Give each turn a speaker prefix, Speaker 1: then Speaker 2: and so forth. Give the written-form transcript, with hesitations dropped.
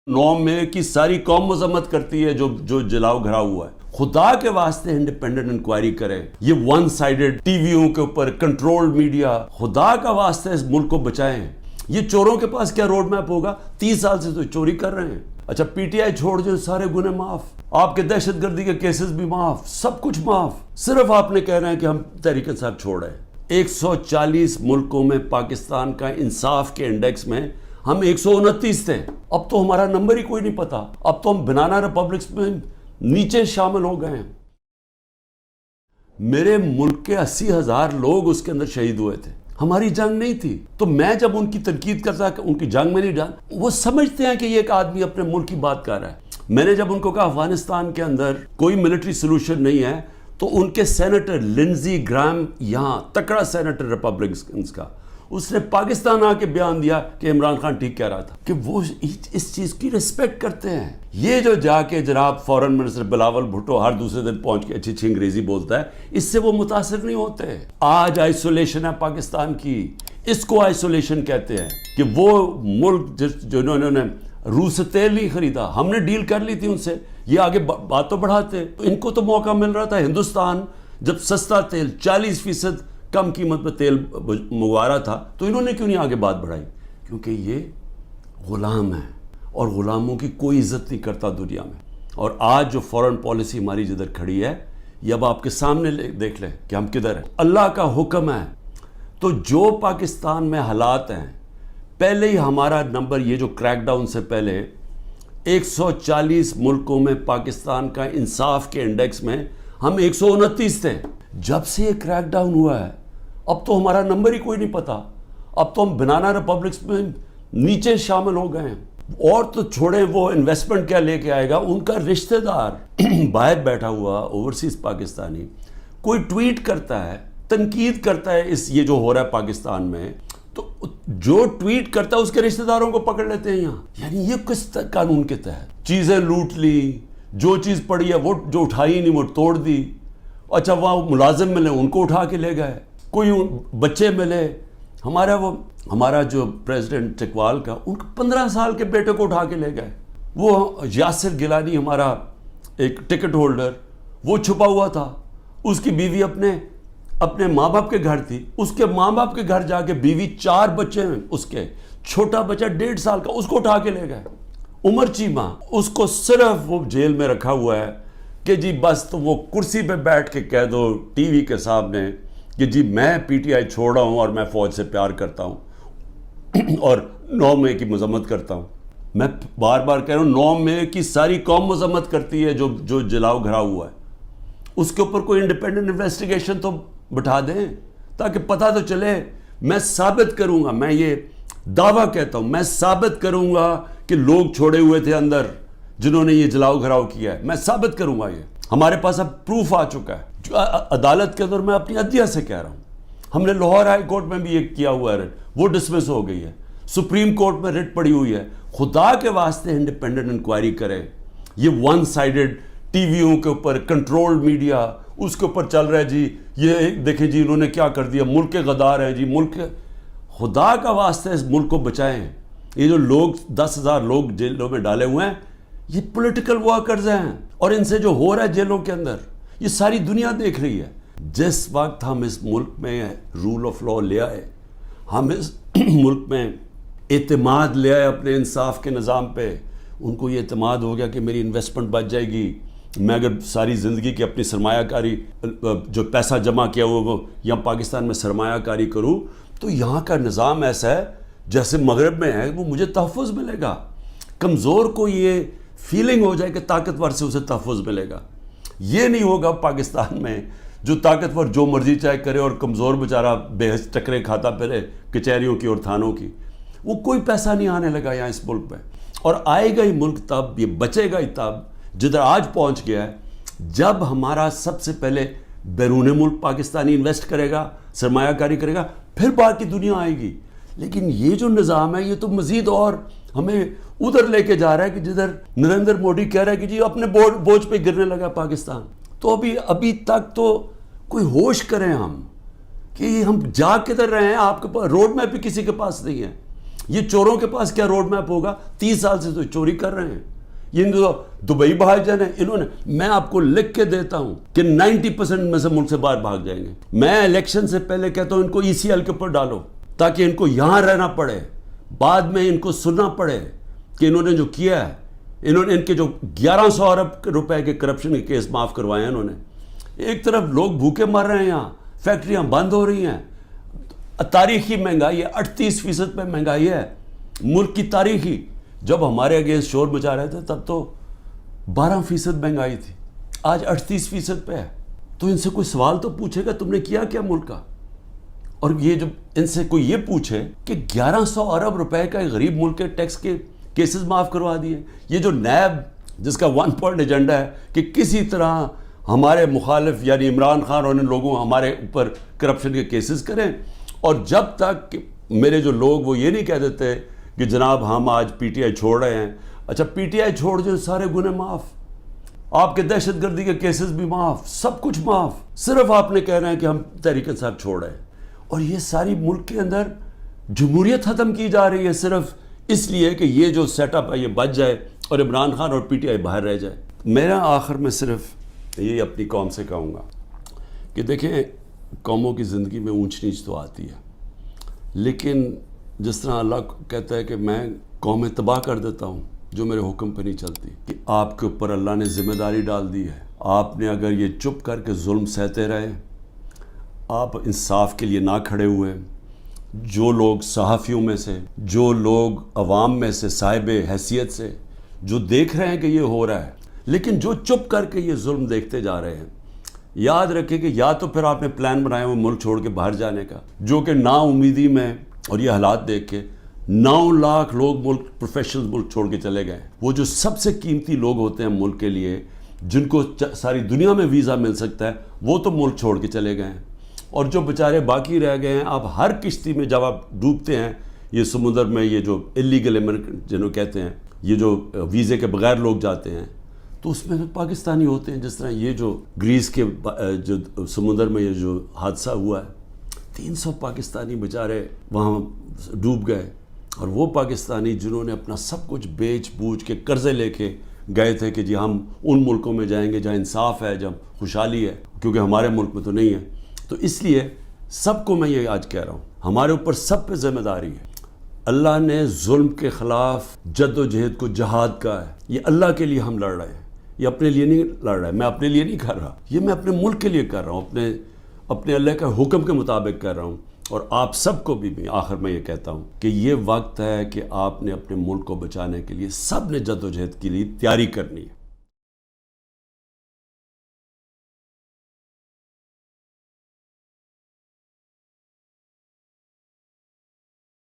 Speaker 1: 9 مئی کی ساری قوم مذمت کرتی ہے جو جلاؤ گھراؤ ہوا ہے. خدا کے واسطے انڈیپینڈنٹ انکوائری کریں. یہ ون سائیڈڈ ٹی ویوں کے اوپر کنٹرول میڈیا، خدا کا واسطے اس ملک کو بچائیں. یہ چوروں کے پاس کیا روڈ میپ ہوگا؟ 30 سال سے تو چوری کر رہے ہیں. اچھا پی ٹی آئی چھوڑ جو سارے گناہ معاف، آپ کے دہشت گردی کے کیسز بھی معاف، سب کچھ معاف. صرف آپ نے کہہ رہے ہیں کہ ہم تحریک انصاف چھوڑ رہے ہیں. 140 ملکوں میں پاکستان کا انصاف کے انڈیکس میں ہم 129 تھے. اب تو ہمارا نمبر ہی کوئی نہیں پتا. اب تو ہم بنانا ریپبلکس میں نیچے شامل ہو گئے ہیں. میرے ملک کے 80,000 لوگ اس کے اندر شہید ہوئے تھے. ہماری جنگ نہیں تھی. تو میں جب ان کی تنقید کرتا کہ ان کی جنگ میں نہیں ڈال، وہ سمجھتے ہیں کہ یہ ایک آدمی اپنے ملک کی بات کر رہا ہے. میں نے جب ان کو کہا افغانستان کے اندر کوئی ملٹری سلوشن نہیں ہے، تو ان کے سینیٹر لنزی گرام، یہاں تکڑا سینیٹر ریپبلکنز کا، اس نے پاکستان آ کے بیان دیا کہ عمران خان ٹھیک کہہ رہا تھا، کہ وہ اس چیز کی ریسپیکٹ کرتے ہیں. یہ جو جا کے جناب فورن منسٹر بلاول بھٹو ہر دوسرے دن پہنچ کے اچھی اچھی انگریزی بولتا ہے، اس سے وہ متاثر نہیں ہوتے. آج آئسولیشن ہے پاکستان کی، اس کو آئسولیشن کہتے ہیں. کہ وہ ملک جنہوں نے روس سے تیل نہیں خریدا، ہم نے ڈیل کر لی تھی ان سے، یہ آگے بات تو بڑھاتے. ان کو تو موقع مل رہا تھا. ہندوستان جب سستا تیل 40% کم قیمت پہ تیل منگوا رہا تھا، تو انہوں نے کیوں نہیں آگے بات بڑھائی؟ کیونکہ یہ غلام ہیں اور غلاموں کی کوئی عزت نہیں کرتا دنیا میں. اور آج جو فورن پالیسی ہماری جدھر کھڑی ہے، یہ اب آپ کے سامنے دیکھ لیں کہ ہم کدھر ہیں. اللہ کا حکم ہے. تو جو پاکستان میں حالات ہیں، پہلے ہی ہمارا نمبر، یہ جو کریک ڈاؤن سے پہلے 140 ملکوں میں پاکستان کا انصاف کے انڈیکس میں ہم 129 تھے. جب سے یہ کریک ڈاؤن ہوا ہے، اب تو ہمارا نمبر ہی کوئی نہیں پتا. اب تو ہم بنانا ریپبلکس میں نیچے شامل ہو گئے ہیں. اور تو چھوڑیں وہ انویسٹمنٹ کیا لے کے آئے گا. ان کا رشتہ دار باہر بیٹھا ہوا اوورسیز پاکستانی کوئی ٹویٹ کرتا ہے، تنقید کرتا ہے یہ جو ہو رہا ہے پاکستان میں، تو جو ٹویٹ کرتا ہے اس کے رشتہ داروں کو پکڑ لیتے ہیں یہاں. یعنی یہ کس قانون کے تحت چیزیں لوٹ لی، جو چیز پڑی ہے وہ جو اٹھائی نہیں وہ توڑ دی. اچھا وہاں ملازم ملے، ان کو اٹھا کے لے گئے. کوئی بچے ملے، ہمارا جو پریزیڈنٹ چکوال کا، ان کو 15 سال کے بیٹے کو اٹھا کے لے گئے. وہ یاسر گیلانی ہمارا ایک ٹکٹ ہولڈر، وہ چھپا ہوا تھا. اس کی بیوی اپنے ماں باپ کے گھر تھی. اس کے ماں باپ کے گھر جا کے بیوی، 4 بچے ہیں اس کے، چھوٹا بچہ 1.5 سال کا، اس کو اٹھا کے لے گئے. عمر چیمہ، اس کو صرف وہ جیل میں رکھا ہوا ہے کہ جی بس تو وہ کرسی پہ بیٹھ کے کہہ دو ٹی وی کے سامنے کہ جی میں پی ٹی آئی چھوڑ رہا ہوں اور میں فوج سے پیار کرتا ہوں اور 9 مئی کی مذمت کرتا ہوں. میں بار بار کہہ رہا ہوں 9 مئی کی ساری قوم مذمت کرتی ہے جو جلاؤ گھراؤ ہوا ہے. اس کے اوپر کوئی انڈیپینڈنٹ انویسٹیگیشن تو بٹھا دیں تاکہ پتہ تو چلے. میں ثابت کروں گا، میں یہ دعویٰ کہتا ہوں، میں ثابت کروں گا کہ لوگ چھوڑے ہوئے تھے اندر جنہوں نے یہ جلاؤ گھراؤ کیا ہے. میں ثابت کروں گا. یہ ہمارے پاس اب پروف آ چکا ہے. جو عدالت کے اندر میں اپنی عدلیہ سے کہہ رہا ہوں، ہم نے لاہور ہائی کورٹ میں بھی یہ کیا ہوا ہے، وہ ڈسمس ہو گئی ہے. سپریم کورٹ میں ریٹ پڑی ہوئی ہے. خدا کے واسطے انڈیپینڈنٹ انکوائری کریں. یہ ون سائیڈڈ ٹی ویوں کے اوپر کنٹرول میڈیا، اس کے اوپر چل رہا ہے جی یہ دیکھیں جی انہوں نے کیا کر دیا، ملک کے غدار ہیں جی، ملک کے. خدا کا واسطے اس ملک کو بچائیں. یہ جو لوگ 10,000 لوگ جیلوں میں ڈالے ہوئے ہیں، یہ پولیٹیکل ورکرز ہیں. اور ان سے جو ہو رہا ہے جیلوں کے اندر، یہ ساری دنیا دیکھ رہی ہے. جس وقت ہم اس ملک میں رول آف لا لے آئے، ہم اس ملک میں اعتماد لے آئے اپنے انصاف کے نظام پہ، ان کو یہ اعتماد ہو گیا کہ میری انویسٹمنٹ بچ جائے گی. میں اگر ساری زندگی کی اپنی سرمایہ کاری، جو پیسہ جمع کیا ہوا وہ یہاں پاکستان میں سرمایہ کاری کروں، تو یہاں کا نظام ایسا ہے جیسے مغرب میں ہے، وہ مجھے تحفظ ملے گا. کمزور کو یہ فیلنگ ہو جائے کہ طاقتور سے اسے تحفظ ملے گا. یہ نہیں ہوگا پاکستان میں. جو طاقتور جو مرضی چاہے کرے اور کمزور بیچارہ بے حس ٹکرے کھاتا پھرے کچہریوں کی اور تھانوں کی. وہ کوئی پیسہ نہیں آنے لگا یہاں اس ملک میں. اور آئے گا ہی ملک تب، یہ بچے گا ہی تب جدھر آج پہنچ گیا ہے، جب ہمارا سب سے پہلے بیرون ملک پاکستانی انویسٹ کرے گا، سرمایہ کاری کرے گا، پھر باقی دنیا آئے گی. لیکن یہ جو نظام ہے یہ تو مزید اور ہمیں ادھر لے کے جا رہا ہے کہ جدھر نریندر مودی کہہ رہا ہے کہ جی اپنے بوجھ پہ گرنے لگا پاکستان. تو ابھی تک تو کوئی ہوش کریں ہم کہ ہم جا کدھر رہے ہیں. آپ کے پاس روڈ میپ بھی کسی کے پاس نہیں ہے. یہ چوروں کے پاس کیا روڈ میپ ہوگا؟ 30 سال سے تو چوری کر رہے ہیں یہ تو دبئی بھاگ جانے انہوں نے. میں آپ کو لکھ کے دیتا ہوں کہ 90% میں سے ملک سے باہر بھاگ جائیں گے. میں الیکشن سے پہلے کہتا ہوں ان کو ECL کے اوپر ڈالو تاکہ ان کو یہاں رہنا پڑے, بعد میں ان کو سننا پڑے کہ انہوں نے جو کیا ہے. انہوں نے ان کے جو 1100 ارب روپے کے کرپشن کے کیس معاف کروائے ہیں انہوں نے. ایک طرف لوگ بھوکے مر رہے ہیں, یہاں فیکٹریاں بند ہو رہی ہیں, تاریخی مہنگائی ہے, 38% پہ مہنگائی ہے ملک کی تاریخی. جب ہمارے اگینسٹ شور مچا رہے تھے تب تو 12% مہنگائی تھی, آج 38% پہ ہے. تو ان سے کوئی سوال تو پوچھے گا تم نے کیا کیا ملک کا؟ اور یہ جب ان سے کوئی یہ پوچھے کہ 1100 ارب روپے کا ایک غریب ملک کے ٹیکس کے کیسز معاف کروا دیے, یہ جو نیب جس کا 1 پوائنٹ ایجنڈا ہے کہ کسی طرح ہمارے مخالف یعنی عمران خان اور ان لوگوں ہمارے اوپر کرپشن کے کیسز کریں, اور جب تک کہ میرے جو لوگ وہ یہ نہیں کہہ دیتے کہ جناب ہم آج PTI چھوڑ رہے ہیں. اچھا PTI چھوڑ جو سارے گناہ معاف, آپ کے دہشت گردی کے کیسز بھی معاف, سب کچھ معاف, صرف آپ نے کہہ رہے ہیں کہ ہم تحریک انصاف چھوڑ رہے ہیں. اور یہ ساری ملک کے اندر جمہوریت ختم کی جا رہی ہے صرف اس لیے کہ یہ جو سیٹ اپ ہے یہ بچ جائے اور عمران خان اور PTI باہر رہ جائے. میرا آخر میں صرف یہ اپنی قوم سے کہوں گا کہ دیکھیں قوموں کی زندگی میں اونچ نیچ تو آتی ہے, لیکن جس طرح اللہ کہتا ہے کہ میں قومیں تباہ کر دیتا ہوں جو میرے حکم پہ نہیں چلتی, کہ آپ کے اوپر اللہ نے ذمہ داری ڈال دی ہے. آپ نے اگر یہ چپ کر کے ظلم سہتے رہے, آپ انصاف کے لیے نہ کھڑے ہوئے, جو لوگ صحافیوں میں سے, جو لوگ عوام میں سے صاحب حیثیت سے جو دیکھ رہے ہیں کہ یہ ہو رہا ہے, لیکن جو چپ کر کے یہ ظلم دیکھتے جا رہے ہیں, یاد رکھیں کہ یا تو پھر آپ نے پلان بنایا وہ ملک چھوڑ کے باہر جانے کا, جو کہ نا امیدی میں اور یہ حالات دیکھ کے 9 لاکھ لوگ ملک پروفیشنل ملک چھوڑ کے چلے گئے. وہ جو سب سے قیمتی لوگ ہوتے ہیں ملک کے لیے, جن کو ساری دنیا میں ویزا مل سکتا ہے, وہ تو ملک چھوڑ کے چلے گئے ہیں. اور جو بیچارے باقی رہ گئے ہیں, آپ ہر کشتی میں جب آپ ڈوبتے ہیں یہ سمندر میں, یہ جو اللیگل امیگرنٹ جنہوں کہتے ہیں, یہ جو ویزے کے بغیر لوگ جاتے ہیں, تو اس میں پاکستانی ہوتے ہیں. جس طرح یہ جو گریس کے جو سمندر میں یہ جو حادثہ ہوا ہے, 300 پاکستانی بیچارے وہاں ڈوب گئے, اور وہ پاکستانی جنہوں نے اپنا سب کچھ بیچ بوجھ کے قرضے لے کے گئے تھے کہ جی ہم ان ملکوں میں جائیں گے جہاں انصاف ہے, جہاں خوشحالی ہے, کیونکہ ہمارے ملک میں تو نہیں ہے. تو اس لیے سب کو میں یہ آج کہہ رہا ہوں, ہمارے اوپر سب پہ ذمہ داری ہے. اللہ نے ظلم کے خلاف جد و جہد کو جہاد کا ہے. یہ اللہ کے لیے ہم لڑ رہے ہیں, یہ اپنے لیے نہیں لڑ رہا ہے. میں اپنے لیے نہیں کر رہا, یہ میں اپنے ملک کے لیے کر رہا ہوں, اپنے اللہ کا حکم کے مطابق کر رہا ہوں. اور آپ سب کو بھی آخر میں یہ کہتا ہوں کہ یہ وقت ہے کہ آپ نے اپنے ملک کو بچانے کے لیے سب نے جد و جہد کے لیے تیاری کرنی ہے.